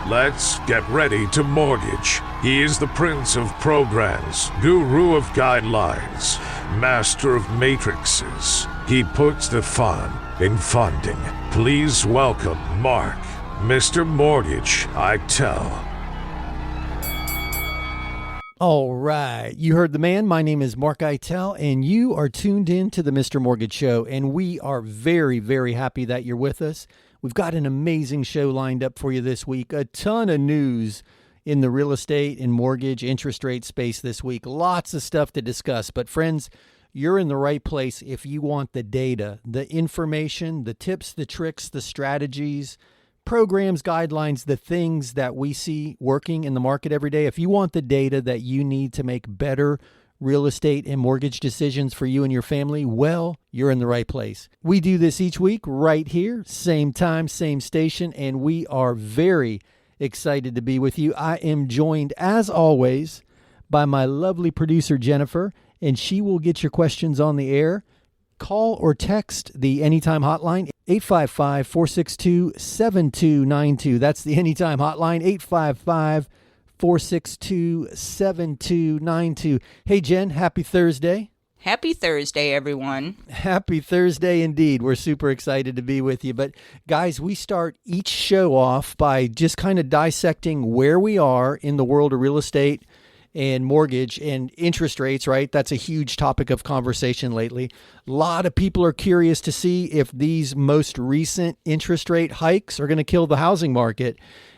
Let's get ready to mortgage. He is the prince of programs, guru of guidelines, master of matrices. He puts the fun in funding. Please welcome Mark, Mr. Mark-eitel. All right. You heard the man. My name is Mark-eitel, and you are tuned in to the Mr. Mortgage Show, and we are very, very happy that you're with us. We've got an amazing show lined up for you this week. A ton of news in the real estate and mortgage interest rate space this week. Lots of stuff to discuss. But friends, you're in the right place if you want the data, the information, the tips, the tricks, the strategies, programs, guidelines, the things that we see working in the market every day. If you want the data that you need to make better real estate and mortgage decisions for you and your family, well, you're in the right place. We do this each week right here, same time, same station, and we are very excited to be with you. I am joined, as always, by my lovely producer, Jennifer, and she will get your questions on the air. Call or text the Anytime hotline, 855-462-7292. That's the Anytime hotline, 855-462-7292. Hey, Jen, happy Thursday. Happy Thursday, everyone. Happy Thursday indeed. We're super excited to be with you. But guys, we start each show off by just kind of dissecting where we are in the world of real estate and mortgage and interest rates, right? That's a huge topic of conversation lately. A lot of people are curious to see if these most recent interest rate hikes are going to kill the housing market.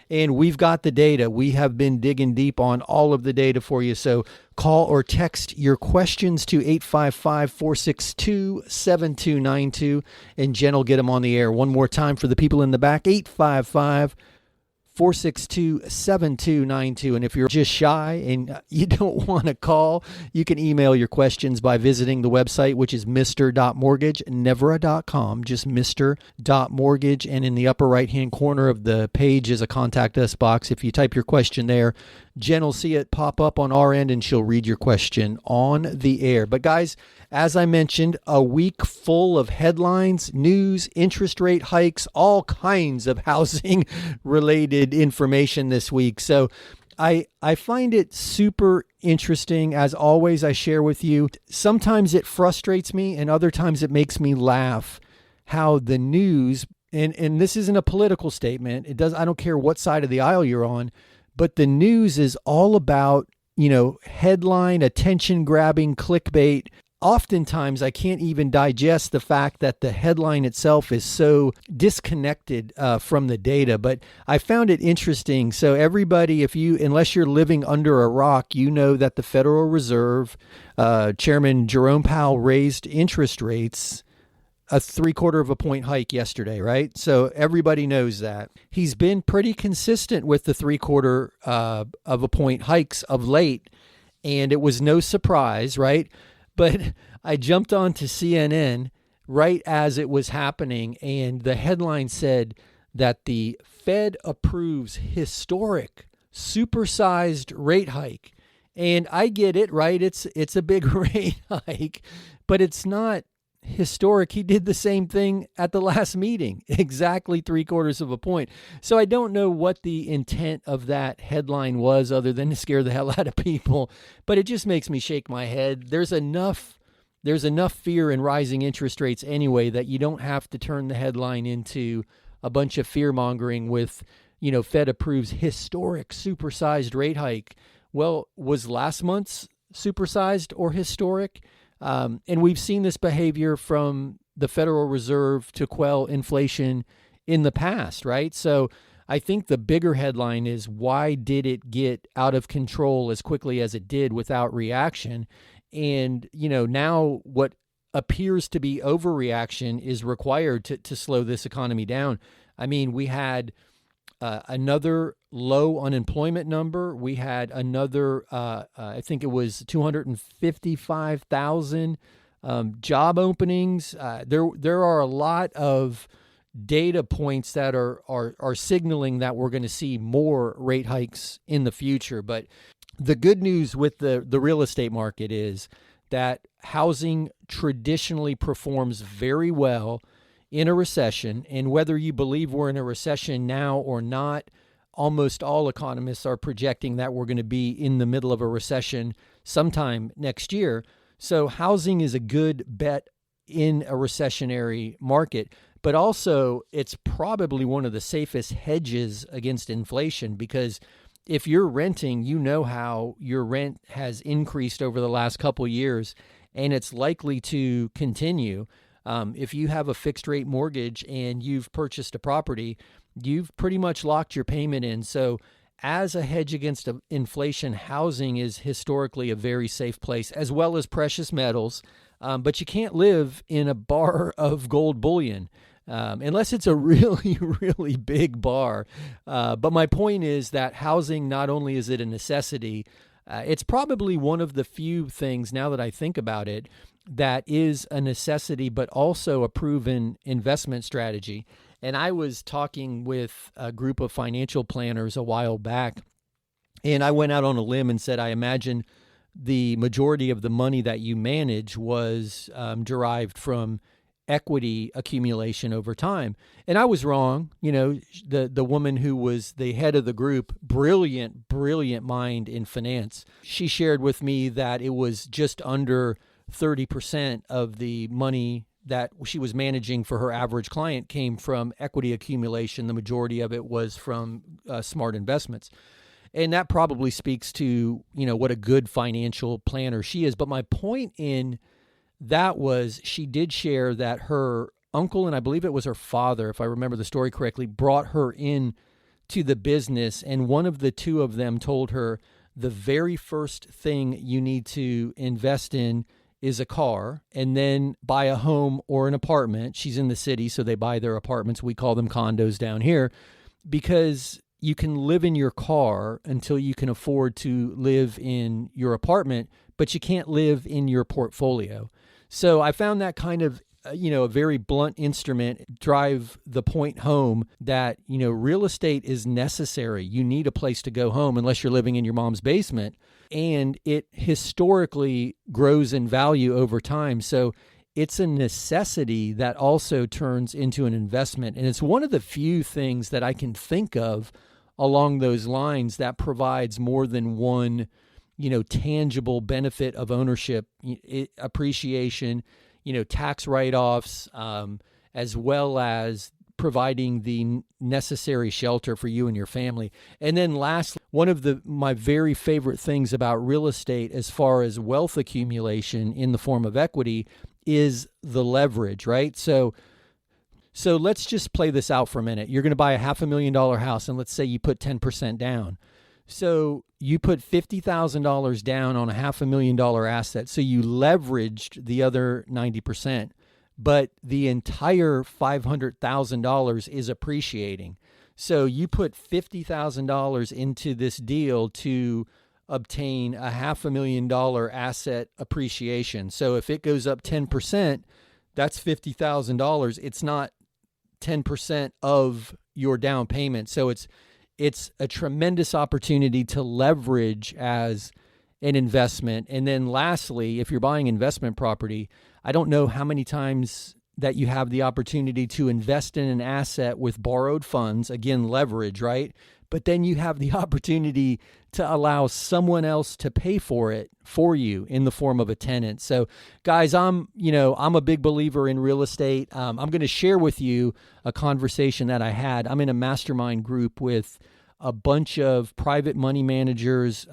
And we've got the data. We have been digging deep on all of the data for you. So call or text your questions to 855-462-7292, and Jen will get them on the air. One more time for the people in the back, 855-462-7292. And if you're just shy and you don't want to call, you can email your questions by visiting the website, which is mr.mortgage, never a .com, just mr.mortgage. And in the upper right-hand corner of the page is a contact us box. If you type your question there, Jen will see it pop up on our end and she'll read your question on the air. But guys, as I mentioned, a week full of headlines, news, interest rate hikes, all kinds of housing related information this week. So I find it super interesting. As always, I share with you. Sometimes it frustrates me and other times it makes me laugh how the news, and this isn't a political statement. I don't care what side of the aisle you're on, but the news is all about, headline, attention grabbing, clickbait. Oftentimes, I can't even digest the fact that the headline itself is so disconnected from the data. But I found it interesting. So everybody, unless you're living under a rock, you know that the Federal Reserve, Chairman Jerome Powell raised interest rates a 3/4 of a point hike yesterday, right? So everybody knows that. He's been pretty consistent with the 3/4 of a point hikes of late, and it was no surprise, right? But I jumped onto CNN right as it was happening, and the headline said that the Fed approves historic supersized rate hike. And I get it, right? It's a big rate hike, but it's not historic. He did the same thing at the last meeting, exactly 3/4 of a point. So I don't know what the intent of that headline was other than to scare the hell out of people, but it just makes me shake my head. There's enough fear in rising interest rates anyway that you don't have to turn the headline into a bunch of fear mongering with, Fed approves historic supersized rate hike. Well, was last month's supersized or historic? And we've seen this behavior from the Federal Reserve to quell inflation in the past, right? So I think the bigger headline is, why did it get out of control as quickly as it did without reaction? And, now what appears to be overreaction is required to slow this economy down. I mean, we had another low unemployment number. We had another, I think it was 255,000 job openings. There are a lot of data points that are signaling that we're going to see more rate hikes in the future. But the good news with the real estate market is that housing traditionally performs very well in a recession. And whether you believe we're in a recession now or not, almost all economists are projecting that we're going to be in the middle of a recession sometime next year. So housing is a good bet in a recessionary market, but also it's probably one of the safest hedges against inflation, because if you're renting, you know how your rent has increased over the last couple of years, and it's likely to continue. If you have a fixed rate mortgage and you've purchased a property, you've pretty much locked your payment in. So as a hedge against inflation, housing is historically a very safe place, as well as precious metals. But you can't live in a bar of gold bullion unless it's a really, really big bar. But my point is that housing, not only is it a necessity, it's probably one of the few things, now that I think about it, that is a necessity, but also a proven investment strategy. And I was talking with a group of financial planners a while back, and I went out on a limb and said, I imagine the majority of the money that you manage was derived from equity accumulation over time. And I was wrong. You know, the woman who was the head of the group, brilliant mind in finance, she shared with me that it was just under 30% of the money that she was managing for her average client came from equity accumulation. The majority of it was from smart investments. And that probably speaks to, you know, what a good financial planner she is. But my point in that was, she did share that her uncle, and I believe it was her father, if I remember the story correctly, brought her in to the business. And one of the two of them told her, the very first thing you need to invest in is a car, and then buy a home or an apartment. She's in the city, so they buy their apartments. We call them condos down here, because you can live in your car until you can afford to live in your apartment, but you can't live in your portfolio. So I found that kind of, a very blunt instrument, drive the point home that, real estate is necessary. You need a place to go home unless you're living in your mom's basement. And it historically grows in value over time. So it's a necessity that also turns into an investment. And it's one of the few things that I can think of along those lines that provides more than one, tangible benefit of ownership, appreciation, tax write-offs, as well as providing the necessary shelter for you and your family. And then lastly, one of my very favorite things about real estate as far as wealth accumulation in the form of equity is the leverage, right? So let's just play this out for a minute. You're going to buy a $500,000 house, and let's say you put 10% down. So you put $50,000 down on a $500,000 asset. So you leveraged the other 90%, but the entire $500,000 is appreciating. So you put $50,000 into this deal to obtain a $500,000 asset appreciation. So if it goes up 10%, that's $50,000. It's not 10% of your down payment. So it's a tremendous opportunity to leverage as an investment. And then lastly, if you're buying investment property, I don't know how many times that you have the opportunity to invest in an asset with borrowed funds, again, leverage, right? But then you have the opportunity to allow someone else to pay for it for you in the form of a tenant. So guys, I'm a big believer in real estate. I'm going to share with you a conversation that I had. I'm in a mastermind group with a bunch of private money managers,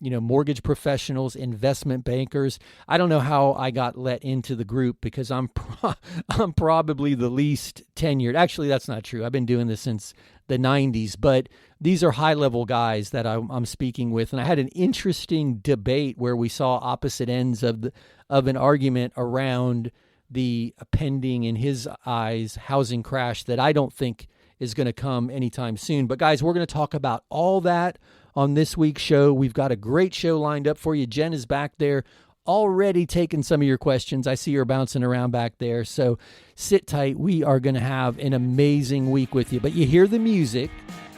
mortgage professionals, investment bankers. I don't know how I got let into the group because I'm probably the least tenured. Actually, that's not true. I've been doing this since the 90s, but these are high-level guys that I'm speaking with. And I had an interesting debate where we saw opposite ends of an argument around the pending, in his eyes, housing crash that I don't think is going to come anytime soon. But guys, we're going to talk about all that on this week's show. We've got a great show lined up for you. Jen is back there already taking some of your questions. I see her bouncing around back there. So sit tight. We are going to have an amazing week with you. But you hear the music.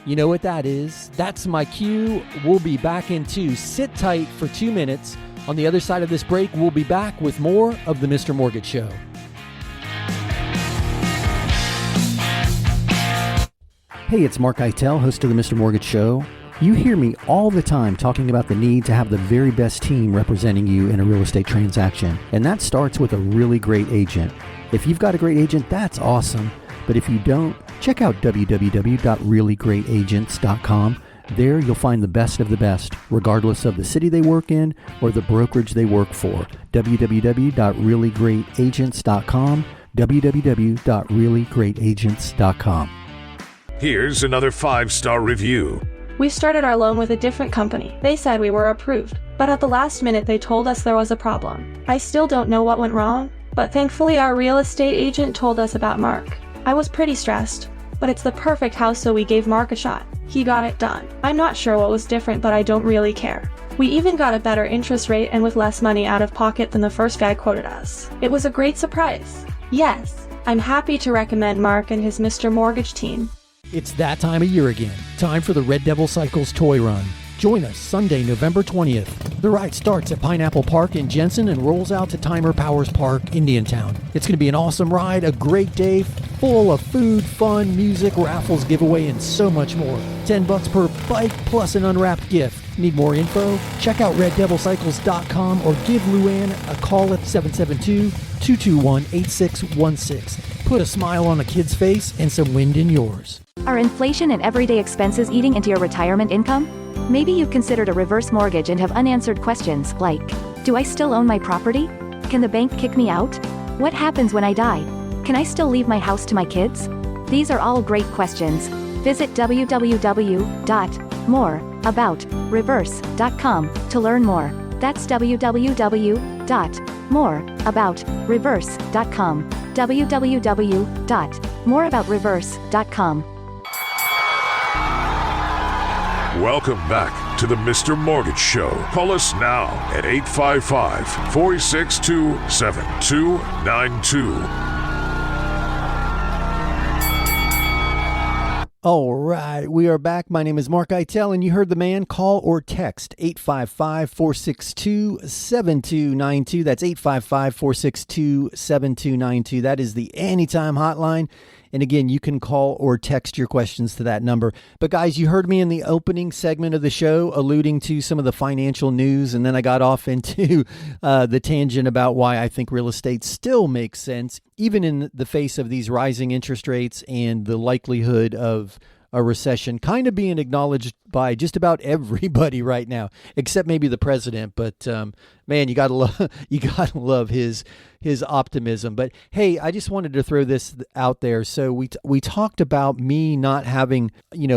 You know what that is. That's my cue. We'll be back in 2. Sit tight for 2 minutes. On the other side of this break, we'll be back with more of the Mr. Mortgage Show. Hey, it's mark-eitel, host of the Mr. Mortgage Show. You hear me all the time talking about the need to have the very best team representing you in a real estate transaction. And that starts with a really great agent. If you've got a great agent, that's awesome. But if you don't, check out www.reallyGreatAgents.com. There you'll find the best of the best, regardless of the city they work in or the brokerage they work for. www.reallyGreatAgents.com. www.reallyGreatAgents.com. Here's another 5-star review. We started our loan with a different company. They said we were approved, but at the last minute they told us there was a problem. I still don't know what went wrong, but thankfully our real estate agent told us about Mark. I was pretty stressed, but it's the perfect house, so we gave Mark a shot. He got it done. I'm not sure what was different, but I don't really care. We even got a better interest rate and with less money out of pocket than the first guy quoted us. It was a great surprise. Yes, I'm happy to recommend Mark and his Mr. Mortgage team. It's that time of year again. Time for the Red Devil Cycles Toy Run. Join us Sunday, November 20th. The ride starts at Pineapple Park in Jensen and rolls out to Timer Powers Park, Indiantown. It's going to be an awesome ride, a great day, full of food, fun, music, raffles, giveaway, and so much more. $10 per bike plus an unwrapped gift. Need more info? Check out reddevilcycles.com or give Luann a call at 772-221-8616. Put a smile on a kid's face and some wind in yours. Are inflation and everyday expenses eating into your retirement income? Maybe you've considered a reverse mortgage and have unanswered questions like, do I still own my property? Can the bank kick me out? What happens when I die? Can I still leave my house to my kids? These are all great questions. Visit www.moreaboutreverse.com to learn more. That's www.moreaboutreverse.com. www.moreaboutreverse.com. Welcome back to the Mr. Mortgage Show. Call us now at 855-462-7292. All right, we are back. My name is mark-eitel, and you heard the man. Call or text 855-462-7292. That's 855-462-7292. That is the Anytime hotline. And again, you can call or text your questions to that number. But guys, you heard me in the opening segment of the show alluding to some of the financial news, and then I got off into the tangent about why I think real estate still makes sense, even in the face of these rising interest rates and the likelihood of a recession kind of being acknowledged by just about everybody right now, except maybe the president. But man, you gotta love his optimism. But hey, I just wanted to throw this out there. So we talked about me not having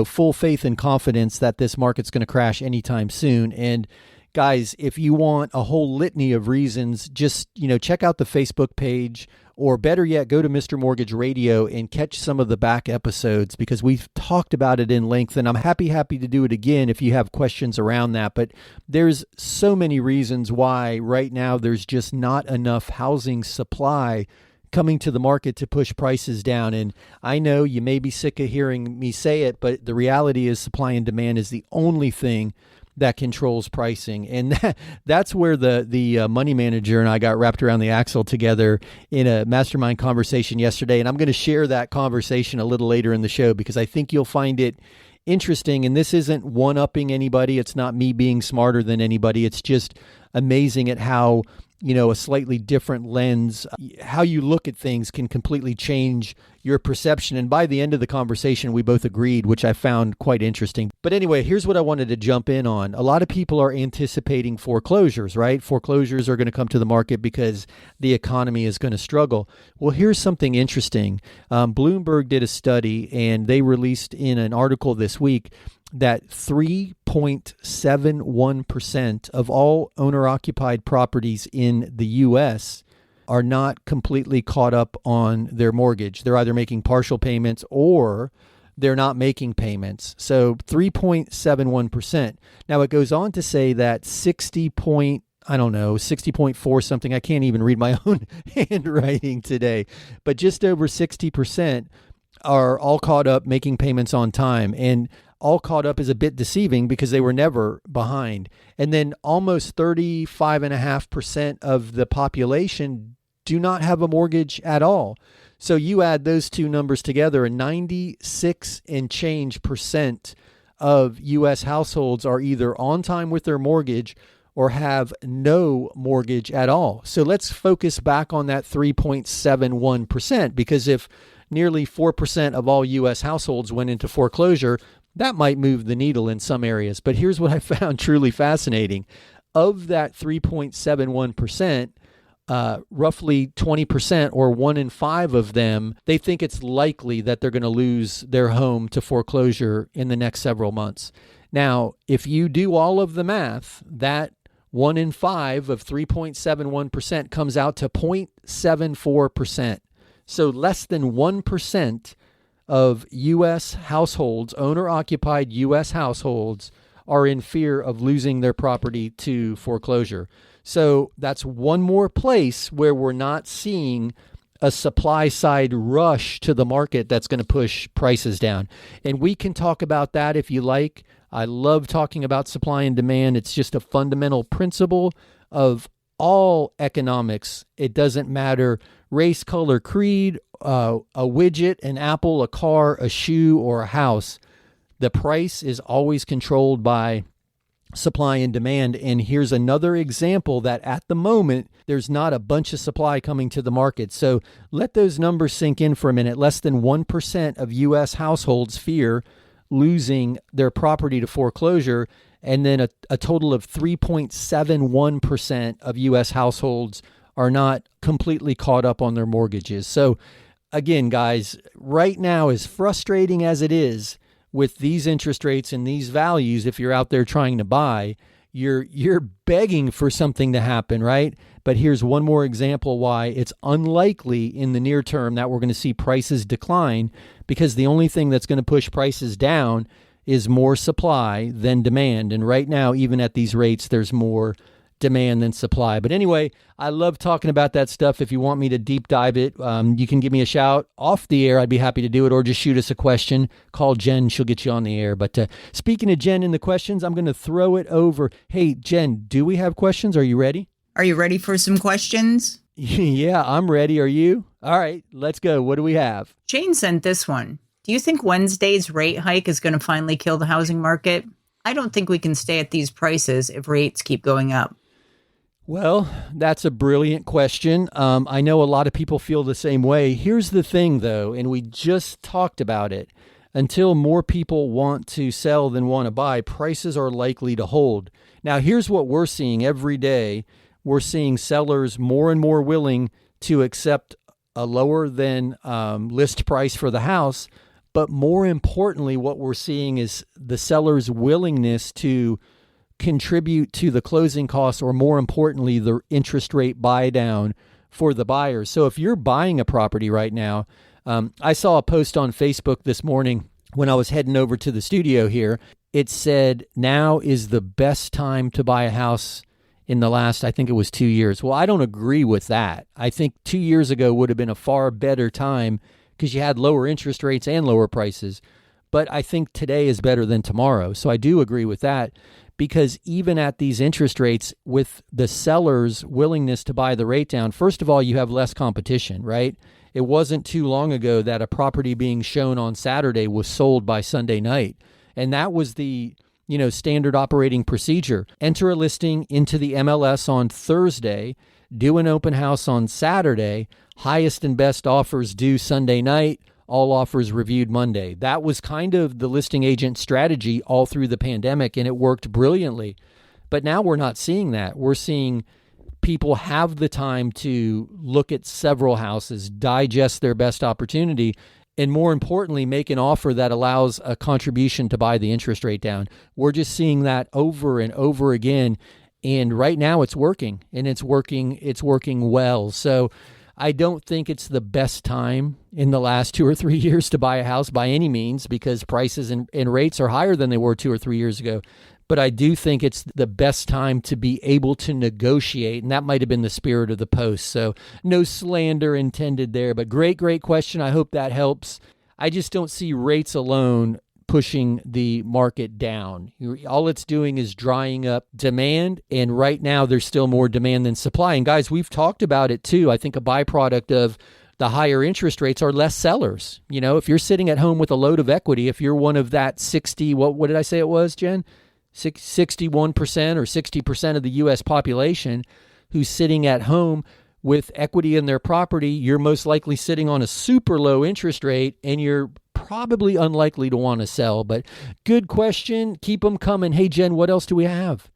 full faith and confidence that this market's going to crash anytime soon. And guys, if you want a whole litany of reasons, just check out the Facebook page. Or better yet, go to Mr. Mortgage Radio and catch some of the back episodes because we've talked about it in length, and I'm happy to do it again if you have questions around that. But there's so many reasons why right now there's just not enough housing supply coming to the market to push prices down. And I know you may be sick of hearing me say it, but the reality is supply and demand is the only thing that controls pricing. And that's where the money manager and I got wrapped around the axle together in a mastermind conversation yesterday. And I'm going to share that conversation a little later in the show because I think you'll find it interesting. And this isn't one-upping anybody. It's not me being smarter than anybody. It's just amazing at how, a slightly different lens, how you look at things can completely change your perception. And by the end of the conversation, we both agreed, which I found quite interesting. But anyway, here's what I wanted to jump in on. A lot of people are anticipating foreclosures, right? Foreclosures are going to come to the market because the economy is going to struggle. Well, here's something interesting. Bloomberg did a study, and they released in an article this week that 3.71% of all owner-occupied properties in the U.S. are not completely caught up on their mortgage. They're either making partial payments or they're not making payments. So 3.71%. Now it goes on to say that 60.4 something. I can't even read my own handwriting today, but just over 60% are all caught up making payments on time. And all caught up is a bit deceiving because they were never behind. And then almost 35.5% of the population do not have a mortgage at all. So you add those two numbers together, and 96 and change percent of U.S. households are either on time with their mortgage or have no mortgage at all. So let's focus back on that 3.71%, because if nearly 4% of all U.S. households went into foreclosure, that might move the needle in some areas. But here's what I found truly fascinating. Of that 3.71%, roughly 20% or 1 in 5 of them, they think it's likely that they're going to lose their home to foreclosure in the next several months. Now, if you do all of the math, that 1 in 5 of 3.71% comes out to 0.74%. So less than 1% of U.S. households, owner-occupied U.S. households, are in fear of losing their property to foreclosure. So that's one more place where we're not seeing a supply side rush to the market that's going to push prices down. And we can talk about that if you like. I love talking about supply and demand. It's just a fundamental principle of all economics. It doesn't matter race, color, creed, a widget, an apple, a car, a shoe, or a house. The price is always controlled by supply and demand. And here's another example that at the moment, there's not a bunch of supply coming to the market. So let those numbers sink in for a minute. Less than 1% of U.S. households fear losing their property to foreclosure. And then a total of 3.71% of U.S. households are not completely caught up on their mortgages. So again, guys, right now, as frustrating as it is with these interest rates and these values, if you're out there trying to buy, you're begging for something to happen, right? But here's one more example why it's unlikely in the near term that we're going to see prices decline, because the only thing that's going to push prices down is more supply than demand. And right now, even at these rates, there's more demand than supply. But anyway, I love talking about that stuff. If you want me to deep dive it, you can give me a shout off the air. I'd be happy to do it, or just shoot us a question. Call Jen. She'll get you on the air. But speaking of Jen and the questions, I'm going to throw it over. Hey, Jen, do we have questions? Are you ready? Are you ready for some questions? Yeah, I'm ready. Are you? All right, let's go. What do we have? Jane sent this one. Do you think Wednesday's rate hike is going to finally kill the housing market? I don't think we can stay at these prices if rates keep going up. Well, that's a brilliant question. I know a lot of people feel the same way. Here's the thing, though, and we just talked about it. Until more people want to sell than want to buy, prices are likely to hold. Now, here's what we're seeing every day. We're seeing sellers more and more willing to accept a lower than list price for the house. But more importantly, what we're seeing is the seller's willingness to contribute to the closing costs, or more importantly, the interest rate buy down for the buyers. So if you're buying a property right now, I saw a post on Facebook this morning when I was heading over to the studio here. It said, now is the best time to buy a house in the last, I think it was 2 years. Well, I don't agree with that. I think 2 years ago would have been a far better time because you had lower interest rates and lower prices. But I think today is better than tomorrow. So I do agree with that, because even at these interest rates, with the seller's willingness to buy the rate down, first of all, you have less competition, right? It wasn't too long ago that a property being shown on Saturday was sold by Sunday night. And that was the standard operating procedure. Enter a listing into the MLS on Thursday, do an open house on Saturday, highest and best offers due Sunday night, all offers reviewed Monday. That was kind of the listing agent strategy all through the pandemic, and it worked brilliantly. But now we're not seeing that. We're seeing people have the time to look at several houses, digest their best opportunity, and more importantly, make an offer that allows a contribution to buy the interest rate down. We're just seeing that over and over again. And right now it's working, and it's working well. So I don't think it's the best time in the last 2 or 3 years to buy a house by any means, because prices and rates are higher than they were 2 or 3 years ago. But I do think it's the best time to be able to negotiate, and that might have been the spirit of the post. So no slander intended there, but great question. I hope that helps. I just don't see rates alone pushing the market down. All it's doing is drying up demand, and right now there's still more demand than supply. And guys, we've talked about it too. I think a byproduct of the higher interest rates are less sellers. You know, if you're sitting at home with a load of equity, if you're one of that 60, what did I say it was, Jen? 61% or 60% of the U.S. population who's sitting at home with equity in their property, you're most likely sitting on a super low interest rate and you're probably unlikely to want to sell. But good question. Keep them coming. Hey, Jen, what else do we have?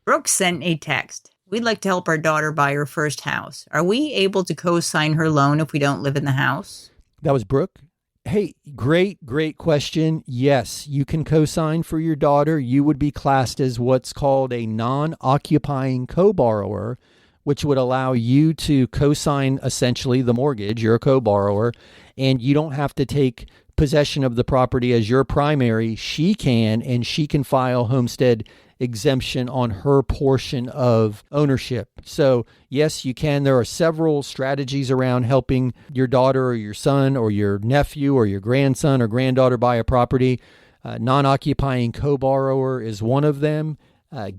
Brooke sent a text. We'd like to help our daughter buy her first house. Are we able to co-sign her loan if we don't live in the house? That was Brooke. Hey, great question. Yes, you can co-sign for your daughter. You would be classed as what's called a non-occupying co-borrower, which would allow you to co-sign essentially the mortgage. You're a co-borrower, and you don't have to take possession of the property as your primary. She can, and she can file homestead exemption on her portion of ownership. So yes, you can. There are several strategies around helping your daughter or your son or your nephew or your grandson or granddaughter buy a property. Non-occupying co-borrower is one of them.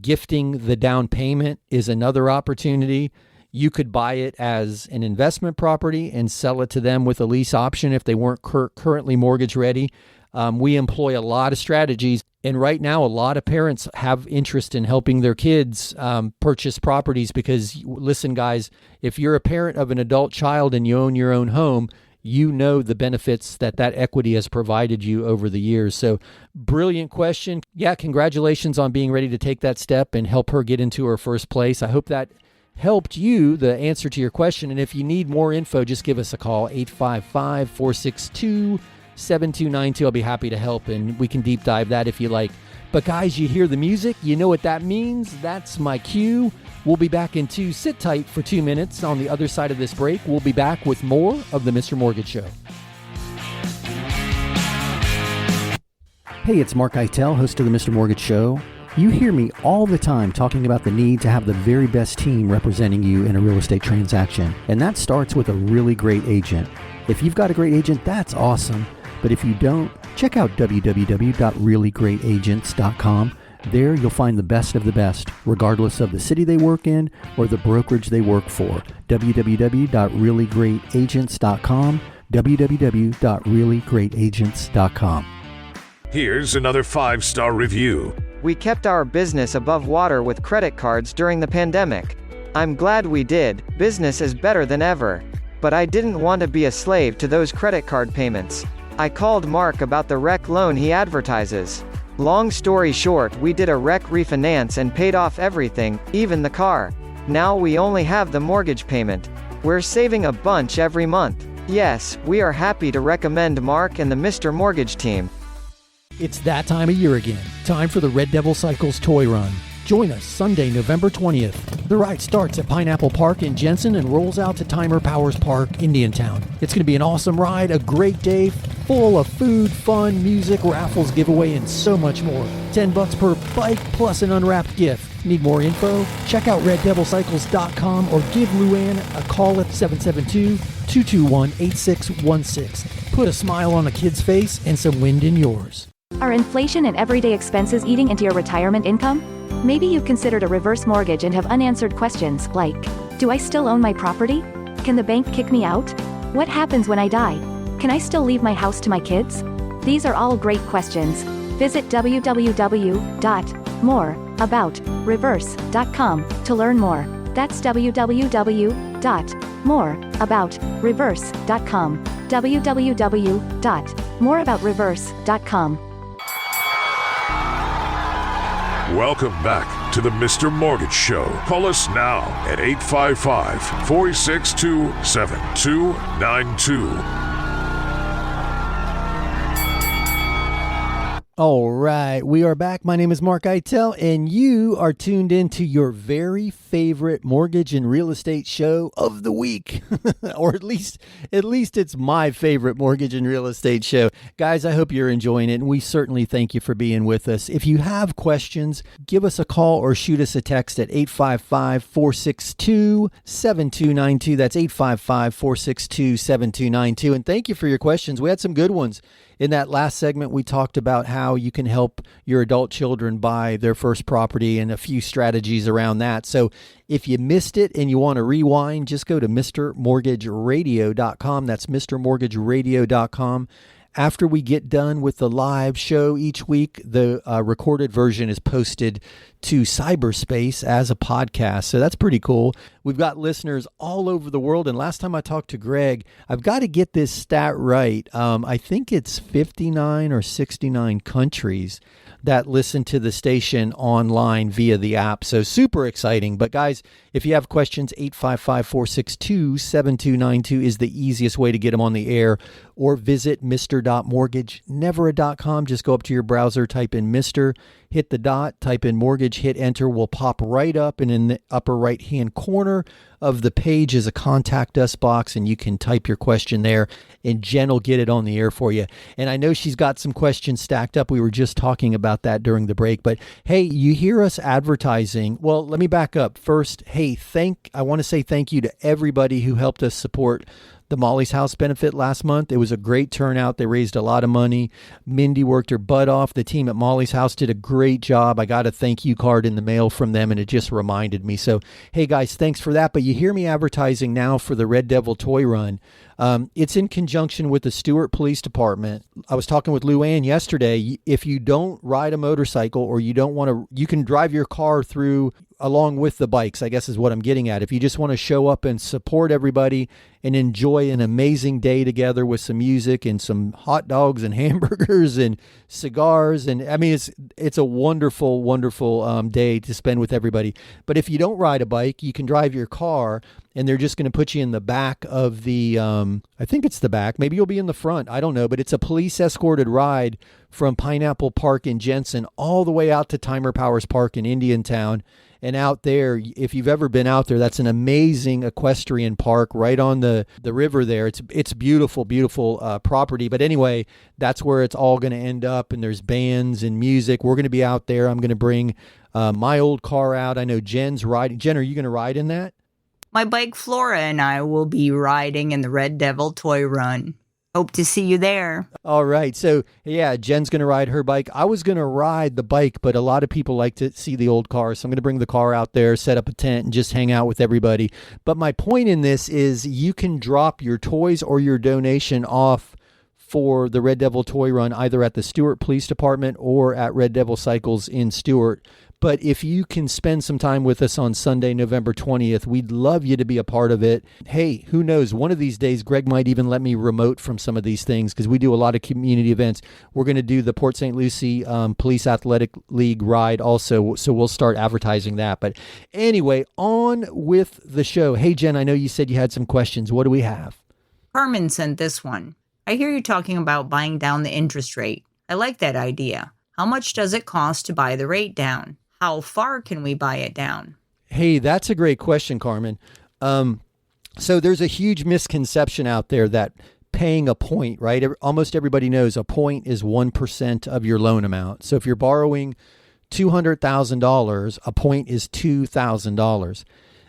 Gifting the down payment is another opportunity. You could buy it as an investment property and sell it to them with a lease option if they weren't currently mortgage ready. We employ a lot of strategies. And right now, a lot of parents have interest in helping their kids purchase properties because, listen, guys, if you're a parent of an adult child and you own your own home, you know the benefits that equity has provided you over the years. So brilliant question. Yeah, congratulations on being ready to take that step and help her get into her first place. I hope that helped you, the answer to your question. And if you need more info, just give us a call, 855-462-7292. I'll be happy to help, and we can deep dive that if you like. But guys, you hear the music, you know what that means. That's my cue. We'll be back in two. Sit tight for 2 minutes. On the other side of this break, we'll be back with more of the Mr. Mortgage Show. Hey, it's mark-eitel, host of the Mr. Mortgage Show. You hear me all the time talking about the need to have the very best team representing you in a real estate transaction. And that starts with a really great agent. If you've got a great agent, that's awesome. But if you don't, check out www.reallyGreatAgents.com. There you'll find the best of the best, regardless of the city they work in or the brokerage they work for. www.reallyGreatAgents.com. www.reallyGreatAgents.com. Here's another 5-star review. We kept our business above water with credit cards during the pandemic. I'm glad we did. Business is better than ever. But I didn't want to be a slave to those credit card payments. I called Mark about the rec loan he advertises. Long story short, we did a rec refinance and paid off everything, even the car. Now we only have the mortgage payment. We're saving a bunch every month. Yes, we are happy to recommend Mark and the Mr. Mortgage team. It's that time of year again. Time for the Red Devil Cycles Toy Run. Join us Sunday, November 20th. The ride starts at Pineapple Park in Jensen and rolls out to Timer Powers Park, Indiantown. It's going to be an awesome ride, a great day, full of food, fun, music, raffles, giveaway, and so much more. $10 per bike plus an unwrapped gift. Need more info? Check out reddevilcycles.com or give Luann a call at 772-221-8616. Put a smile on a kid's face and some wind in yours. Are inflation and everyday expenses eating into your retirement income? Maybe you've considered a reverse mortgage and have unanswered questions like, do I still own my property? Can the bank kick me out? What happens when I die? Can I still leave my house to my kids? These are all great questions. Visit www.moreaboutreverse.com to learn more. That's www.moreaboutreverse.com. www.moreaboutreverse.com. Welcome back to the Mr. Mortgage Show. Call us now at 855-462-7292. All right, we are back. My name is mark-eitel, and you are tuned into your very favorite mortgage and real estate show of the week, or at least it's my favorite mortgage and real estate show. Guys, I hope you're enjoying it, and we certainly thank you for being with us. If you have questions, give us a call or shoot us a text at 855-462-7292. That's 855-462-7292, and thank you for your questions. We had some good ones. in that last segment, we talked about how you can help your adult children buy their first property and a few strategies around that. So if you missed it and you want to rewind, just go to mrmortgageradio.com. That's mrmortgageradio.com. After we get done with the live show each week, the recorded version is posted to cyberspace as a podcast. So that's pretty cool. We've got listeners all over the world. And last time I talked to Greg, I've got to get this stat right. I think it's 59 or 69 countries that listen to the station online via the app. So super exciting. But guys, if you have questions, 855-462-7292 is the easiest way to get them on the air, or visit mr.mortgagenever.com. Just go up to your browser, type in Mr., hit the dot, type in mortgage, hit enter, will pop right up, and in the upper right hand corner of the page is a contact us box, and you can type your question there and Jen will get it on the air for you. And I know she's got some questions stacked up. We were just talking about that during the break, but hey, you hear us advertising. Well, let me back up first. Hey, I want to say thank you to everybody who helped us support the Molly's House benefit last month. It was a great turnout. They raised a lot of money. Mindy worked her butt off. The team at Molly's House did a great job. I got a thank you card in the mail from them, and it just reminded me. So, hey guys, thanks for that. But you hear me advertising now for the Red Devil Toy Run. It's in conjunction with the Stewart Police Department. I was talking with Lou Ann yesterday. If you don't ride a motorcycle, or you don't want to, you can drive your car through along with the bikes, I guess is what I'm getting at. If you just want to show up and support everybody and enjoy an amazing day together with some music and some hot dogs and hamburgers and cigars. And I mean, it's a wonderful, wonderful day to spend with everybody. But if you don't ride a bike, you can drive your car, and they're just going to put you in the back of the, I think it's the back. Maybe you'll be in the front. I don't know. But it's a police escorted ride from Pineapple Park in Jensen all the way out to Timer Powers Park in Indiantown. And out there, if you've ever been out there, that's an amazing equestrian park right on the river there. It's beautiful, beautiful property. But anyway, that's where it's all going to end up. And there's bands and music. We're going to be out there. I'm going to bring my old car out. I know Jen's riding. Jen, are you going to ride in that? My bike Flora and I will be riding in the Red Devil Toy Run. Hope to see you there. All right. So, yeah, Jen's going to ride her bike. I was going to ride the bike, but a lot of people like to see the old car. So I'm going to bring the car out there, set up a tent, and just hang out with everybody. But my point in this is you can drop your toys or your donation off for the Red Devil Toy Run either at the Stewart Police Department or at Red Devil Cycles in Stewart. But if you can spend some time with us on Sunday, November 20th, we'd love you to be a part of it. Hey, who knows? One of these days, Greg might even let me remote from some of these things because we do a lot of community events. We're going to do the Port St. Lucie Police Athletic League ride also, so we'll start advertising that. But anyway, on with the show. Hey, Jen, I know you said you had some questions. What do we have? Carmen sent this one. I hear you talking about buying down the interest rate. I like that idea. How much does it cost to buy the rate down? How far can we buy it down? Hey, that's a great question, Carmen. So there's a huge misconception out there that paying a point, right? Almost everybody knows a point is 1% of your loan amount. So if you're borrowing $200,000, a point is $2,000.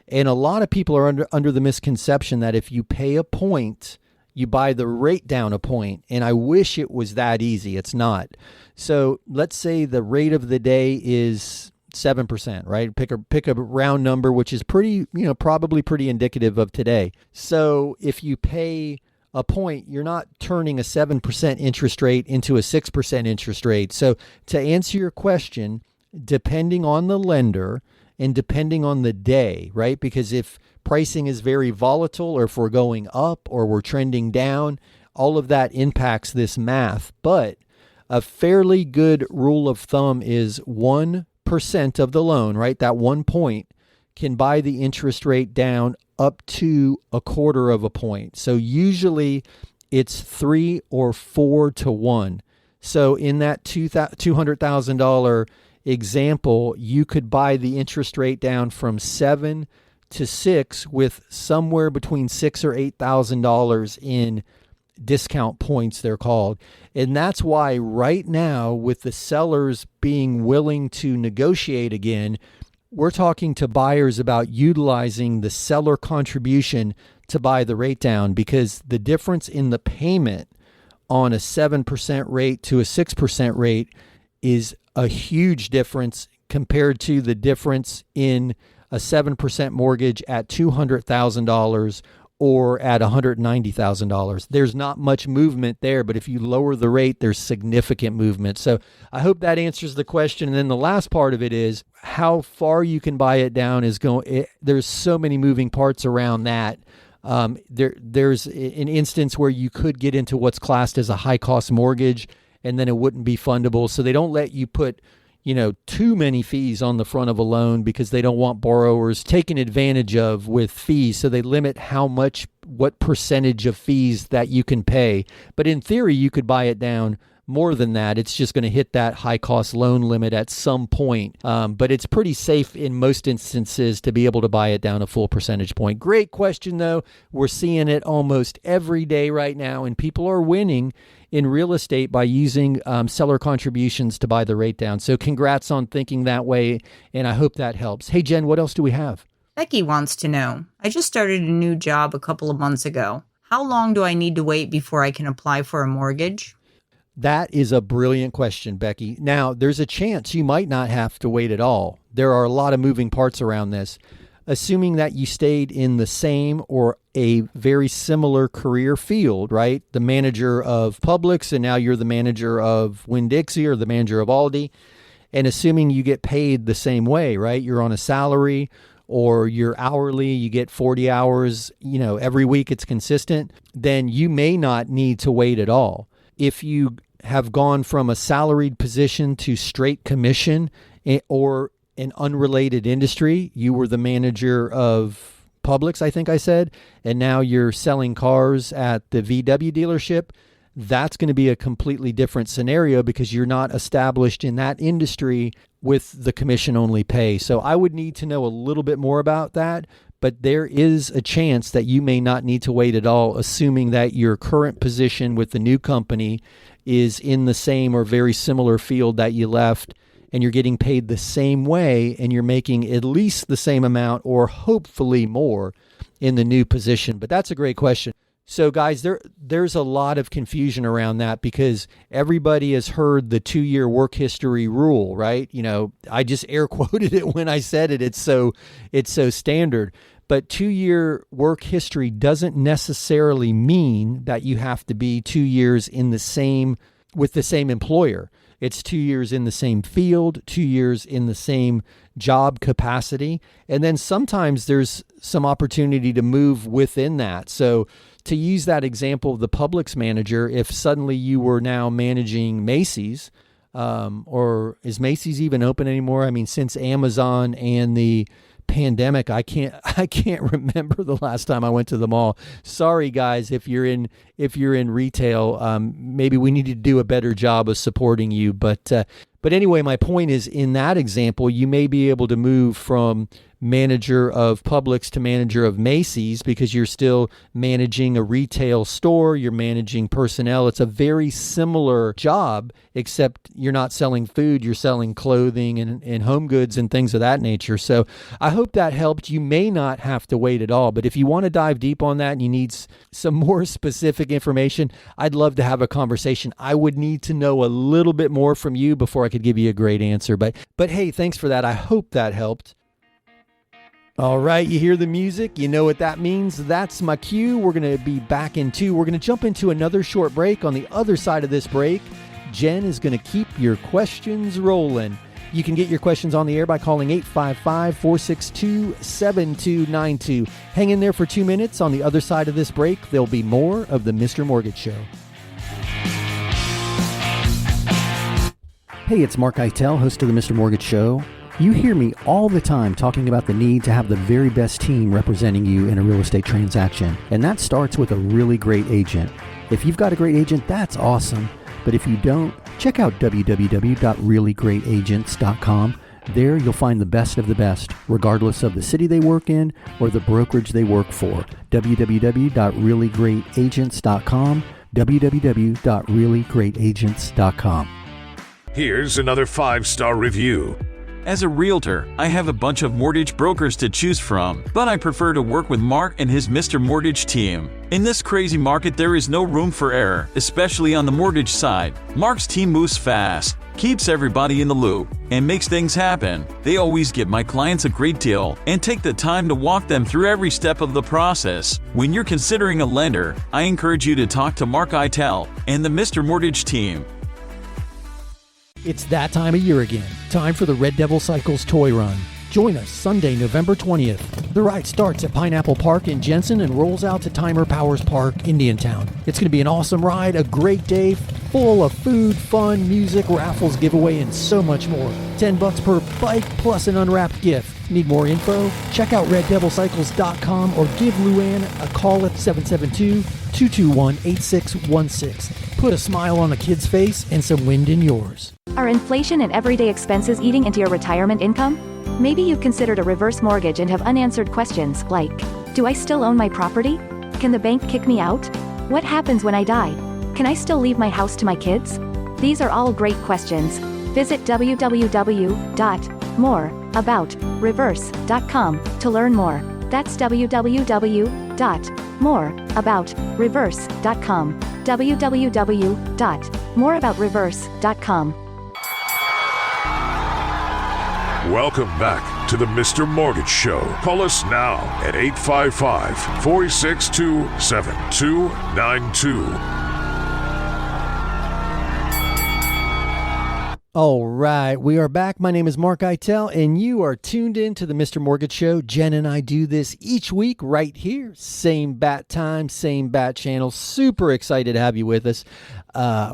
And a lot of people are under the misconception that if you pay a point, you buy the rate down a point. And I wish it was that easy. It's not. So let's say the rate of the day is 7%, right? Pick a round number, which is pretty, probably pretty indicative of today. So if you pay a point, you're not turning a 7% interest rate into a 6% interest rate. So to answer your question, depending on the lender and depending on the day, right? Because if pricing is very volatile, or if we're going up or we're trending down, all of that impacts this math. But a fairly good rule of thumb is 1% of the loan, right? That 1 point can buy the interest rate down up to 1/4 of a point. So usually it's 3 or 4 to 1. So in that $200,000 example, you could buy the interest rate down from 7 to 6 with somewhere between $6,000 or $8,000 in discount points, they're called. And that's why right now, with the sellers being willing to negotiate again, we're talking to buyers about utilizing the seller contribution to buy the rate down, because the difference in the payment on a 7% rate to a 6% rate is a huge difference compared to the difference in a 7% mortgage at $200,000 or at $190,000. There's not much movement there, but if you lower the rate, there's significant movement. So I hope that answers the question. And then the last part of it is how far you can buy it down is there's so many moving parts around that. There's an instance where you could get into what's classed as a high cost mortgage, and then it wouldn't be fundable. So they don't let you put too many fees on the front of a loan because they don't want borrowers taken advantage of with fees. So they limit what percentage of fees that you can pay. But in theory, you could buy it down more than that. It's just going to hit that high cost loan limit at some point. But it's pretty safe in most instances to be able to buy it down a full percentage point. Great question, though. We're seeing it almost every day right now, and people are winning in real estate by using seller contributions to buy the rate down. So congrats on thinking that way, and I hope that helps. Hey, Jen, what else do we have? Becky wants to know, I just started a new job a couple of months ago. How long do I need to wait before I can apply for a mortgage? That is a brilliant question, Becky. Now, there's a chance you might not have to wait at all. There are a lot of moving parts around this. Assuming that you stayed in the same or a very similar career field, right? The manager of Publix, and now you're the manager of Winn-Dixie or the manager of Aldi. And assuming you get paid the same way, right? You're on a salary or you're hourly, you get 40 hours, every week it's consistent, then you may not need to wait at all. If you have gone from a salaried position to straight commission or an unrelated industry, you were the manager of Publix, I think I said, and now you're selling cars at the VW dealership, that's going to be a completely different scenario because you're not established in that industry with the commission-only pay. So I would need to know a little bit more about that, but there is a chance that you may not need to wait at all, assuming that your current position with the new company is in the same or very similar field that you left, and you're getting paid the same way, and you're making at least the same amount or hopefully more in the new position. But that's a great question. So guys, there's a lot of confusion around that because everybody has heard the 2-year work history rule, right? I just air quoted it when I said it. It's so standard. But 2-year work history doesn't necessarily mean that you have to be 2 years with the same employer. It's 2 years in the same field, 2 years in the same job capacity. And then sometimes there's some opportunity to move within that. So to use that example of the Publix manager, if suddenly you were now managing Macy's, or is Macy's even open anymore? I mean, since Amazon and the pandemic, I can't remember the last time I went to the mall. Sorry guys, if you're in retail, maybe we need to do a better job of supporting you. But anyway, my point is, in that example, you may be able to move from manager of Publix to manager of Macy's because you're still managing a retail store, you're managing personnel. It's a very similar job, except you're not selling food, you're selling clothing and home goods and things of that nature. So I hope that helped. You may not have to wait at all, but if you want to dive deep on that and you need some more specific information, I'd love to have a conversation. I would need to know a little bit more from you before I could give you a great answer. But hey, thanks for that. I hope that helped. All right, you hear the music, you know what that means. That's my cue. We're going to be back in 2. We're going to jump into another short break. On the other side of this break, Jen is going to keep your questions rolling. You can get your questions on the air by calling 855-462-7292. Hang in there for 2 minutes. On the other side of this break, there'll be more of the Mr. Mortgage Show. Hey, it's mark-eitel, host of the Mr. Mortgage Show. You hear me all the time talking about the need to have the very best team representing you in a real estate transaction. And that starts with a really great agent. If you've got a great agent, that's awesome. But if you don't, check out www.reallyGreatAgents.com. There you'll find the best of the best, regardless of the city they work in or the brokerage they work for. www.reallyGreatAgents.com. www.reallyGreatAgents.com. Here's another 5-star review. As a realtor, I have a bunch of mortgage brokers to choose from, but I prefer to work with Mark and his Mr. Mortgage team. In this crazy market, there is no room for error, especially on the mortgage side. Mark's team moves fast, keeps everybody in the loop, and makes things happen. They always give my clients a great deal and take the time to walk them through every step of the process. When you're considering a lender, I encourage you to talk to Mark-eitel and the Mr. Mortgage team. It's that time of year again. Time for the Red Devil Cycles Toy Run. Join us Sunday, November 20th. The ride starts at Pineapple Park in Jensen and rolls out to Timer Powers Park, Indiantown. It's going to be an awesome ride, a great day, full of food, fun, music, raffles, giveaway, and so much more. $10 per bike plus an unwrapped gift. Need more info? Check out reddevilcycles.com or give Luann a call at 772-221-8616. Put a smile on a kid's face and some wind in yours. Are inflation and everyday expenses eating into your retirement income? Maybe you've considered a reverse mortgage and have unanswered questions like, do I still own my property? Can the bank kick me out? What happens when I die? Can I still leave my house to my kids? These are all great questions. Visit www.moreaboutreverse.com to learn more. That's www.moreaboutreverse.com. www.moreaboutreverse.com. Welcome back to the Mr. Mortgage Show. Call us now at 855-462-7292. All right, we are back. My name is Mark-eitel, and you are tuned in to the Mr. Mortgage Show. Jen and I do this each week right here. Same bat time, same bat channel. Super excited to have you with us.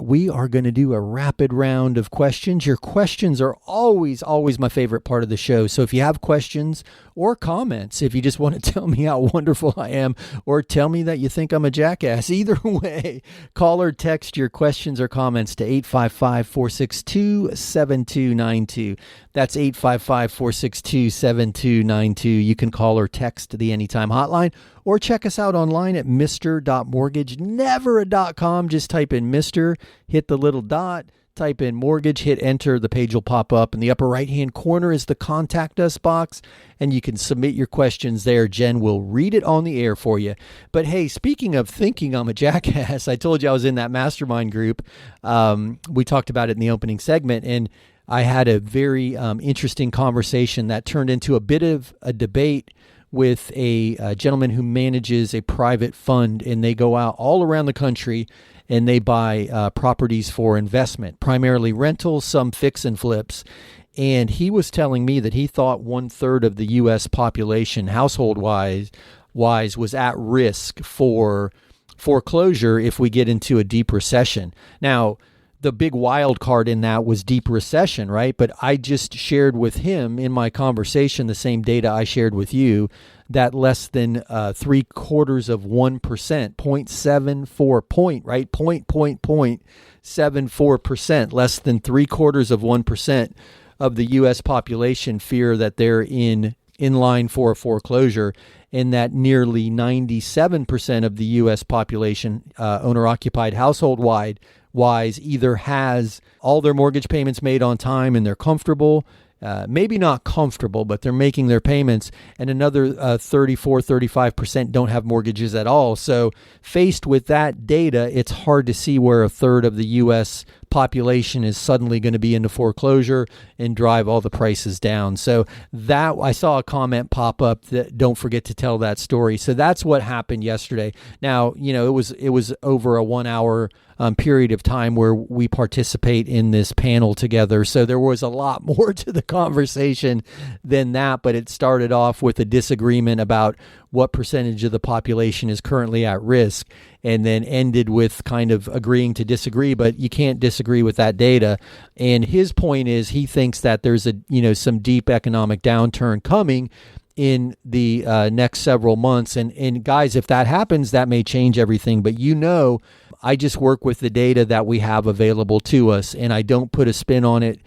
We are going to do a rapid round of questions. Your questions are always my favorite part of the show. So if you have questions or comments, if you just want to tell me how wonderful I am or tell me that you think I'm a jackass, either way, call or text your questions or comments to 855-462-7292. That's 855-462-7292. You can call or text the Anytime hotline or check us out online at mr.mortgagenever.com. Just type in Mr., hit the little dot, type in mortgage, hit enter. The page will pop up. In the upper right-hand corner is the contact us box, and you can submit your questions there. Jen will read it on the air for you. But hey, speaking of thinking I'm a jackass, I told you I was in that mastermind group. We talked about it in the opening segment, and I had a very interesting conversation that turned into a bit of a debate with a gentleman who manages a private fund, and they go out all around the country and they buy properties for investment, primarily rentals, some fix and flips. And he was telling me that he thought 1/3 of the U.S. population, household-wise, was at risk for foreclosure if we get into a deep recession. Now, the big wild card in that was deep recession, right? But I just shared with him in my conversation the same data I shared with you, that less than 0.75%, 0.74 point, right? 0.74%, less than 0.75% of the U.S. population fear that they're in line for a foreclosure, and that nearly 97% of the U.S. population, owner-occupied household-wise, either has all their mortgage payments made on time and they're comfortable, maybe not comfortable, but they're making their payments, and another 35% don't have mortgages at all. So faced with that data, it's hard to see where 1/3 of the U.S. population is suddenly going to be into foreclosure and drive all the prices down. So that I saw a comment pop up that don't forget to tell that story. So that's what happened yesterday. Now, it was over a 1 hour period of time where we participate in this panel together. So there was a lot more to the conversation than that, but it started off with a disagreement about what percentage of the population is currently at risk, and then ended with kind of agreeing to disagree, but you can't disagree with that data. And his point is he thinks that there's some deep economic downturn coming in the next several months. And guys, if that happens, that may change everything. But I just work with the data that we have available to us, and I don't put a spin on it,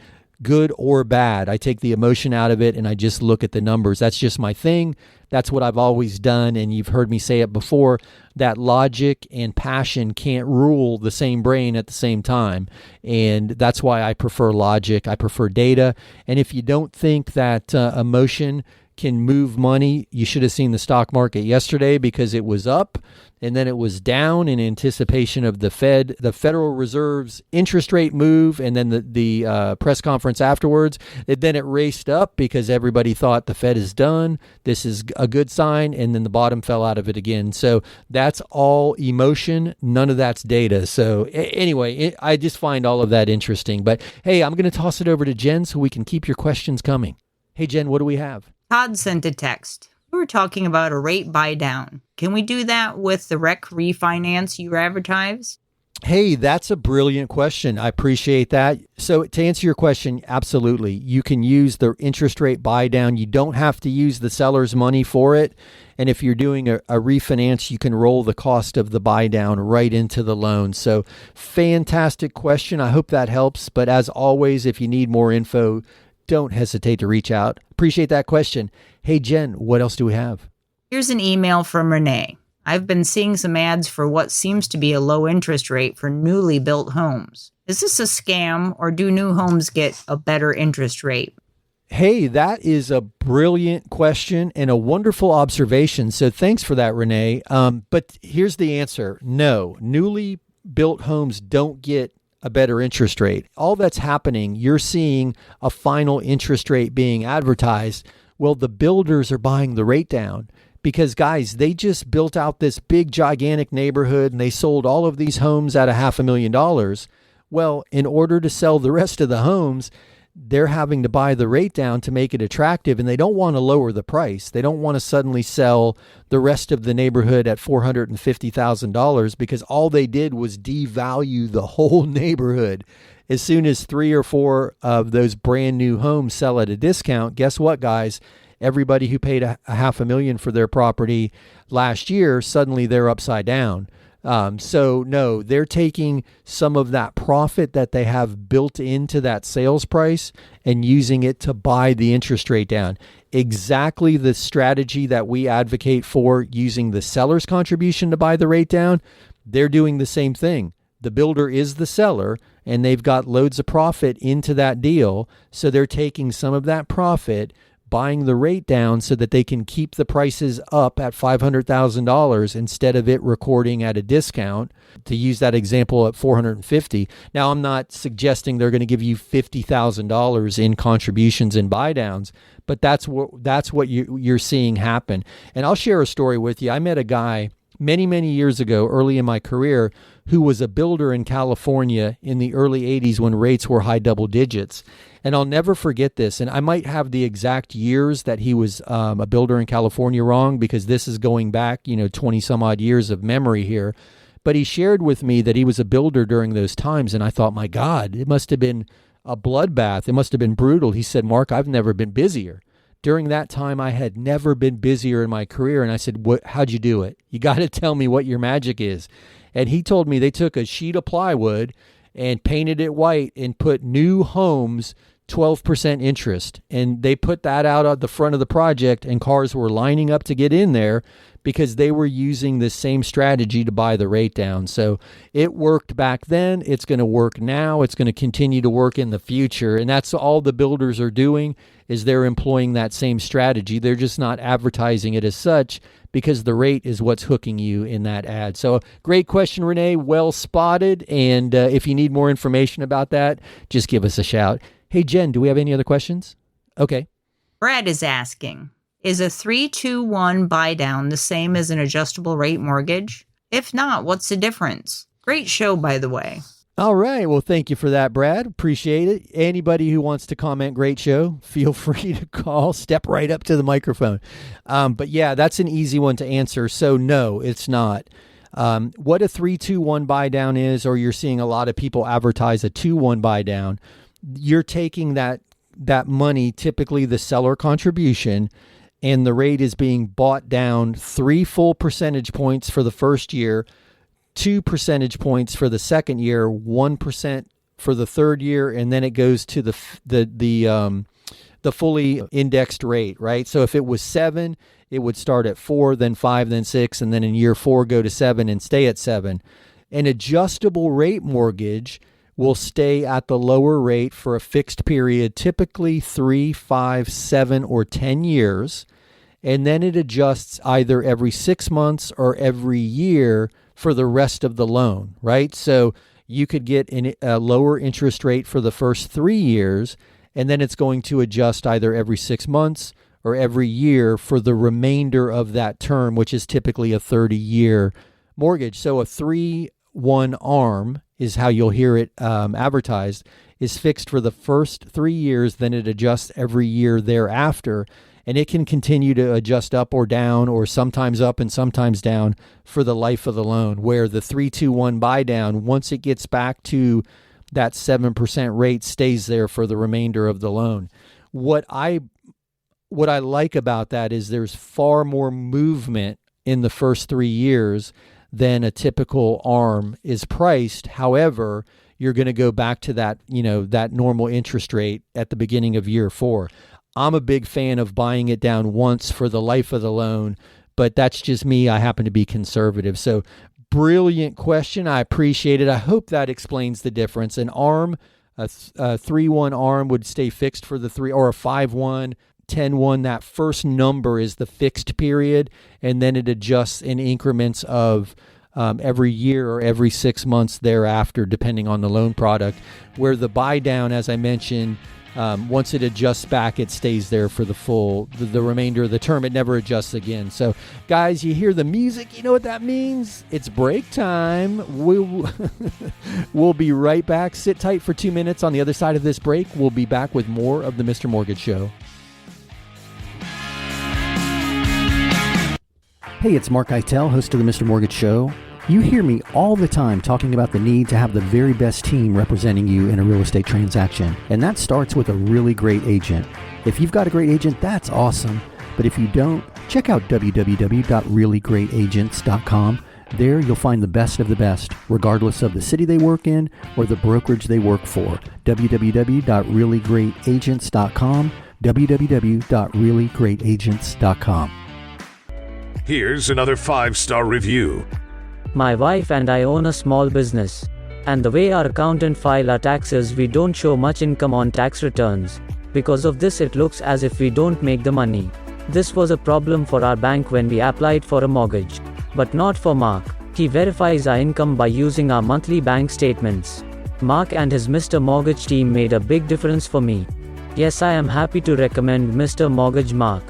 good or bad. I take the emotion out of it and I just look at the numbers. That's just my thing. That's what I've always done. And you've heard me say it before, that logic and passion can't rule the same brain at the same time. And that's why I prefer logic. I prefer data. And if you don't think that emotion can move money. You should have seen the stock market yesterday because it was up and then it was down in anticipation of the Federal Reserve's interest rate move, and then the press conference afterwards. Then it raced up because everybody thought the Fed is done. This is a good sign, and then the bottom fell out of it again. So that's all emotion. None of that's data. So anyway, I just find all of that interesting. But hey, I'm going to toss it over to Jen so we can keep your questions coming. Hey, Jen, what do we have? Todd sent a text. We were talking about a rate buy down. Can we do that with the rec refinance you advertise? Hey, that's a brilliant question. I appreciate that. So to answer your question, absolutely. You can use the interest rate buy down. You don't have to use the seller's money for it. And if you're doing a refinance, you can roll the cost of the buy down right into the loan. So fantastic question. I hope that helps. But as always, if you need more info, don't hesitate to reach out. Appreciate that question. Hey, Jen, what else do we have? Here's an email from Renee. I've been seeing some ads for what seems to be a low interest rate for newly built homes. Is this a scam, or do new homes get a better interest rate? Hey, that is a brilliant question and a wonderful observation. So thanks for that, Renee. But here's the answer. No, newly built homes don't get a better interest rate. All that's happening, you're seeing a final interest rate being advertised. Well, the builders are buying the rate down because, guys, they just built out this big, gigantic neighborhood and they sold all of these homes at $500,000. Well, in order to sell the rest of the homes, they're having to buy the rate down to make it attractive, and they don't want to lower the price. They don't want to suddenly sell the rest of the neighborhood at $450,000 because all they did was devalue the whole neighborhood. As soon as 3 or 4 of those brand new homes sell at a discount, guess what, guys? Everybody who paid $500,000 for their property last year, suddenly they're upside down. So no, they're taking some of that profit that they have built into that sales price and using it to buy the interest rate down. Exactly the strategy that we advocate for, using the seller's contribution to buy the rate down. They're doing the same thing. The builder is the seller and they've got loads of profit into that deal. So they're taking some of that profit, buying the rate down so that they can keep the prices up at $500,000 instead of it recording at a discount. To use that example at $450,000. Now, I'm not suggesting they're going to give you $50,000 in contributions and buy downs, but that's what you're seeing happen. And I'll share a story with you. I met a guy many years ago, early in my career, who was a builder in California in the early 80s when rates were high double digits. And I'll never forget this. And I might have the exact years that he was a builder in California wrong, because this is going back, 20 some odd years of memory here. But he shared with me that he was a builder during those times. And I thought, my God, it must have been a bloodbath. It must have been brutal. He said, Mark, I've never been busier. During that time, I had never been busier in my career. And I said, how'd you do it? You got to tell me what your magic is. And he told me they took a sheet of plywood and painted it white and put new homes 12% interest. And they put that out at the front of the project, and cars were lining up to get in there because they were using the same strategy to buy the rate down. So it worked back then. It's going to work now. It's going to continue to work in the future. And that's all the builders are doing, is they're employing that same strategy. They're just not advertising it as such, because the rate is what's hooking you in that ad. So great question, Renee. Well spotted. And if you need more information about that, just give us a shout. Hey, Jen, do we have any other questions? Okay. Brad is asking, is a 3-2-1 buy down the same as an adjustable rate mortgage? If not, what's the difference? Great show, by the way. All right. Well, thank you for that, Brad. Appreciate it. Anybody who wants to comment, great show, feel free to call. Step right up to the microphone. But yeah, that's an easy one to answer. So no, it's not. What a 3-2-1 buy down is, or you're seeing a lot of people advertise a 2-1 buy down. You're taking that money, typically the seller contribution, and the rate is being bought down 3 full percentage points for the first year, 2 percentage points for the second year, 1% for the third year, and then it goes to the fully indexed rate, right? So if it was 7, it would start at 4, then 5, then 6, and then in year 4 go to 7 and stay at 7. An adjustable rate mortgage will stay at the lower rate for a fixed period, typically 3, 5, 7, or 10 years. And then it adjusts either every 6 months or every year for the rest of the loan, right? So you could get a lower interest rate for the first 3 years, and then it's going to adjust either every 6 months or every year for the remainder of that term, which is typically a 30-year mortgage. So a 3-1 ARM is how you'll hear it advertised, is fixed for the first 3 years, then it adjusts every year thereafter, and it can continue to adjust up or down, or sometimes up and sometimes down for the life of the loan, where the 3-2-1 buy down, once it gets back to that 7% rate, stays there for the remainder of the loan. What I like about that is there's far more movement in the first 3 years than a typical ARM is priced. However, you're going to go back to that, that normal interest rate at the beginning of year 4. I'm a big fan of buying it down once for the life of the loan, but that's just me. I happen to be conservative. So brilliant question. I appreciate it. I hope that explains the difference. An ARM, a 3-1 ARM would stay fixed for the 3, or a 5-1, 10-1, that first number is the fixed period, and then it adjusts in increments of every year or every 6 months thereafter, depending on the loan product, where the buy down, as I mentioned, once it adjusts back, it stays there for the remainder of the term. It never adjusts again. So, guys, you hear the music. You know what that means? It's break time. We'll be right back. Sit tight for 2 minutes. On the other side of this break, we'll be back with more of the Mr. Mortgage Show. Hey, it's Mark Eitel, host of the Mr. Mortgage Show. You hear me all the time talking about the need to have the very best team representing you in a real estate transaction. And that starts with a really great agent. If you've got a great agent, that's awesome. But if you don't, check out www.reallyGreatAgents.com. There you'll find the best of the best, regardless of the city they work in or the brokerage they work for. www.reallyGreatAgents.com. www.reallyGreatAgents.com. Here's another 5-star review. My wife and I own a small business. And the way our accountant file our taxes, we don't show much income on tax returns. Because of this, it looks as if we don't make the money. This was a problem for our bank when we applied for a mortgage. But not for Mark. He verifies our income by using our monthly bank statements. Mark and his Mr. Mortgage team made a big difference for me. Yes, I am happy to recommend Mr. Mortgage Mark.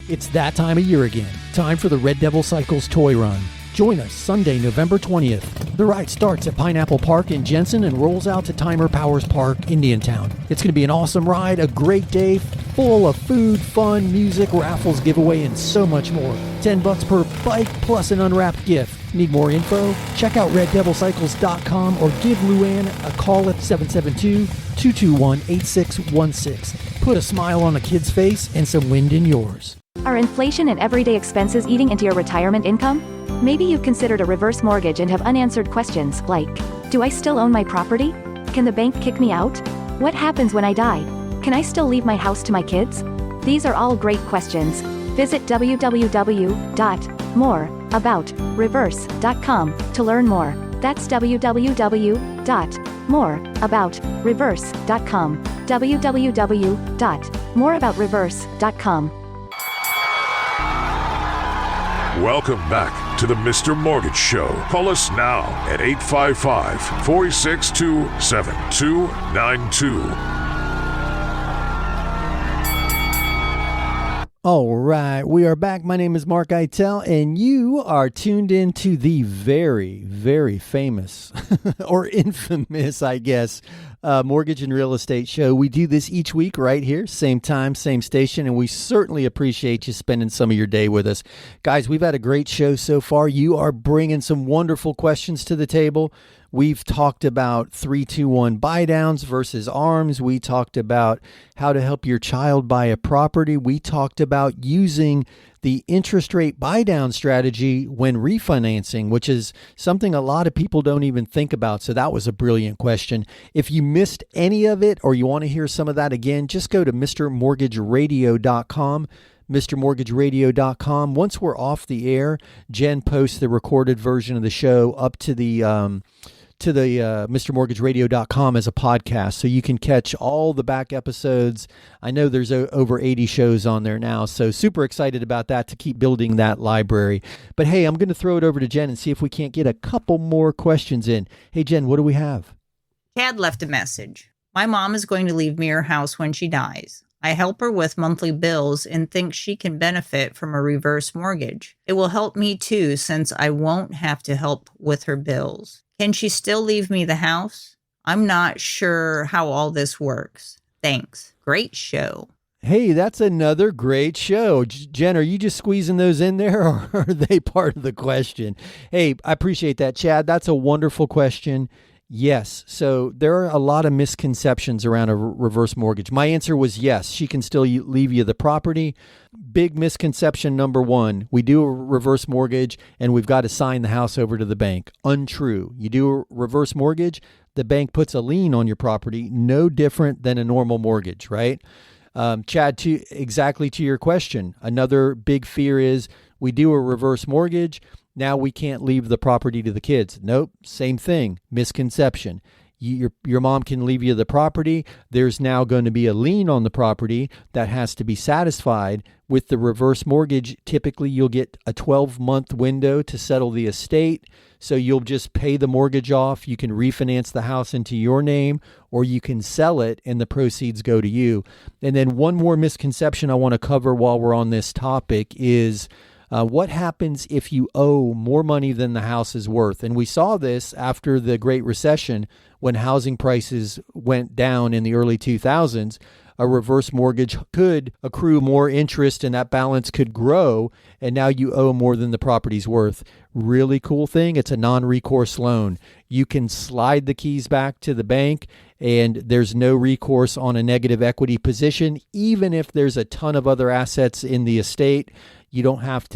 It's that time of year again. Time for the Red Devil Cycles Toy Run. Join us Sunday, November 20th. The ride starts at Pineapple Park in Jensen and rolls out to Timer Powers Park, Indiantown. It's going to be an awesome ride, a great day, full of food, fun, music, raffles, giveaway, and so much more. $10 per bike plus an unwrapped gift. Need more info? Check out reddevilcycles.com or give Luann a call at 772-221-8616. Put a smile on a kid's face and some wind in yours. Are inflation and everyday expenses eating into your retirement income? Maybe you've considered a reverse mortgage and have unanswered questions like, do I still own my property? Can the bank kick me out? What happens when I die? Can I still leave my house to my kids? These are all great questions. Visit www.moreaboutreverse.com to learn more. That's www.moreaboutreverse.com. www.moreaboutreverse.com. Welcome back to the Mr. Mortgage Show. Call us now at 855-462-7292. All right, we are back. My name is Mark Eitel, and you are tuned in to the very, very famous or infamous, I guess, Mortgage and Real Estate Show. We do this each week right here, same time, same station, and we certainly appreciate you spending some of your day with us. Guys, we've had a great show so far. You are bringing some wonderful questions to the table. We've talked about 3-2-1 buy downs versus ARMs. We talked about how to help your child buy a property. We talked about using the interest rate buy down strategy when refinancing, which is something a lot of people don't even think about. So that was a brilliant question. If you missed any of it or you want to hear some of that again, just go to mrmortgageradio.com. mrmortgageradio.com. Once we're off the air, Jen posts the recorded version of the show up to the to the MrMortgageRadio.com as a podcast, so you can catch all the back episodes. I know there's over 80 shows on there now, so super excited about that to keep building that library. But hey, I'm going to throw it over to Jen and see if we can't get a couple more questions in. Hey, Jen, what do we have? Chad left a message. My mom is going to leave me her house when she dies. I help her with monthly bills and think she can benefit from a reverse mortgage. It will help me too, since I won't have to help with her bills. Can she still leave me the house? I'm not sure how all this works. Thanks. Great show. Hey, that's another great show. Jen, are you just squeezing those in there, or are they part of the question? Hey, I appreciate that, Chad. That's a wonderful question. Yes. So there are a lot of misconceptions around a reverse mortgage. My answer was yes. She can still leave you the property. Big misconception number one, we do a reverse mortgage and we've got to sign the house over to the bank. Untrue. You do a reverse mortgage, the bank puts a lien on your property, no different than a normal mortgage, right? Chad, exactly to your question, another big fear is we do a reverse mortgage. Now we can't leave the property to the kids. Nope, same thing, misconception. Your mom can leave you the property. There's now going to be a lien on the property that has to be satisfied. With the reverse mortgage, typically you'll get a 12-month window to settle the estate. So you'll just pay the mortgage off. You can refinance the house into your name, or you can sell it and the proceeds go to you. And then one more misconception I want to cover while we're on this topic is what happens if you owe more money than the house is worth? And we saw this after the Great Recession when housing prices went down in the early 2000s. A reverse mortgage could accrue more interest and that balance could grow, and now you owe more than the property's worth. Really cool thing. It's a non-recourse loan. You can slide the keys back to the bank and there's no recourse on a negative equity position. Even if there's a ton of other assets in the estate, you don't have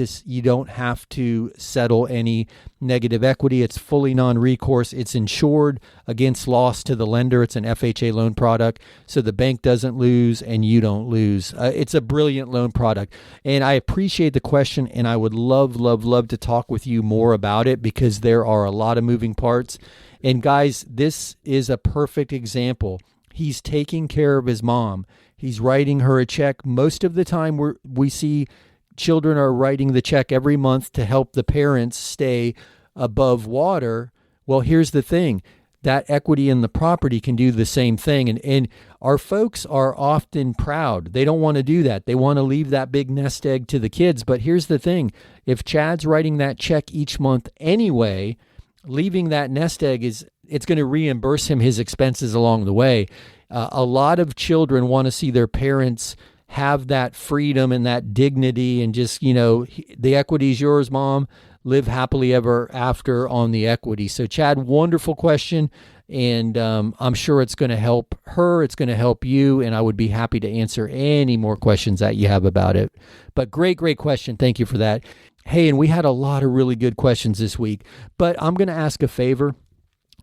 to settle any negative equity. It's fully non-recourse. It's insured against loss to the lender. It's an FHA loan product, so the bank doesn't lose and you don't lose. It's a brilliant loan product, and I appreciate the question, and I would love to talk with you more about it because there are a lot of moving parts. And guys, this is a perfect example. He's taking care of his mom. He's writing her a check. Most of the time we see children are writing the check every month to help the parents stay above water. Well, here's the thing. That equity in the property can do the same thing. And our folks are often proud. They don't want to do that. They want to leave that big nest egg to the kids. But here's the thing. If Chad's writing that check each month anyway, leaving that nest egg it's going to reimburse him his expenses along the way. A lot of children want to see their parents have that freedom and that dignity and just, the equity's yours, Mom. Live happily ever after on the equity. So Chad, wonderful question. And I'm sure it's going to help her. It's going to help you. And I would be happy to answer any more questions that you have about it. But great question. Thank you for that. Hey, and we had a lot of really good questions this week. But I'm going to ask a favor.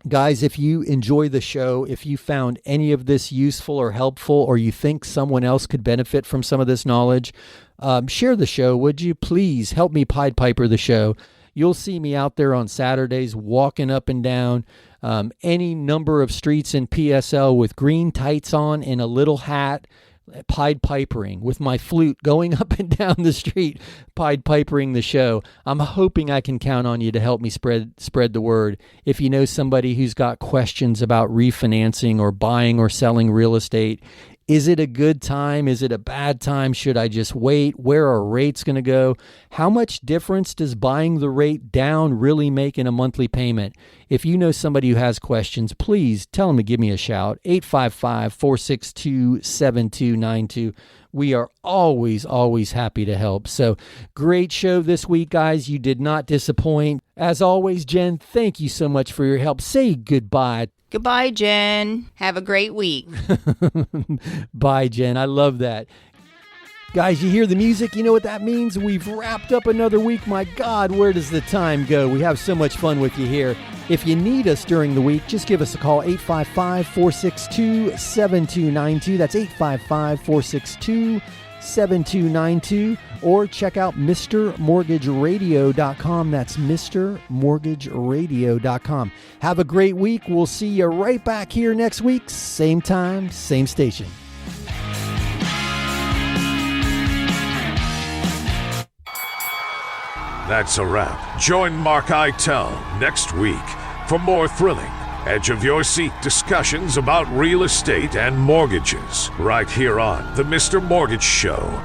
Guys, if you enjoy the show, if you found any of this useful or helpful, or you think someone else could benefit from some of this knowledge, share the show. Would you please help me Pied Piper the show? You'll see me out there on Saturdays walking up and down any number of streets in PSL with green tights on and a little hat, Pied Pipering with my flute, going up and down the street, Pied Pipering the show. I'm hoping I can count on you to help me spread the word. If you know somebody who's got questions about refinancing or buying or selling real estate, is it a good time? Is it a bad time? Should I just wait? Where are rates going to go? How much difference does buying the rate down really make in a monthly payment? If you know somebody who has questions, please tell them to give me a shout. 855-462-7292. We are always happy to help. So great show this week, guys. You did not disappoint. As always, Jen, thank you so much for your help. Say goodbye. Goodbye, Jen. Have a great week. Bye, Jen. I love that. Guys, you hear the music? You know what that means? We've wrapped up another week. My God, where does the time go? We have so much fun with you here. If you need us during the week, just give us a call, 855-462-7292. That's 855-462-7292. Or check out MrMortgageRadio.com. That's MrMortgageRadio.com. Have a great week. We'll see you right back here next week. Same time, same station. That's a wrap. Join Mark-eitel next week for more thrilling, edge-of-your-seat discussions about real estate and mortgages right here on The Mr. Mortgage Show.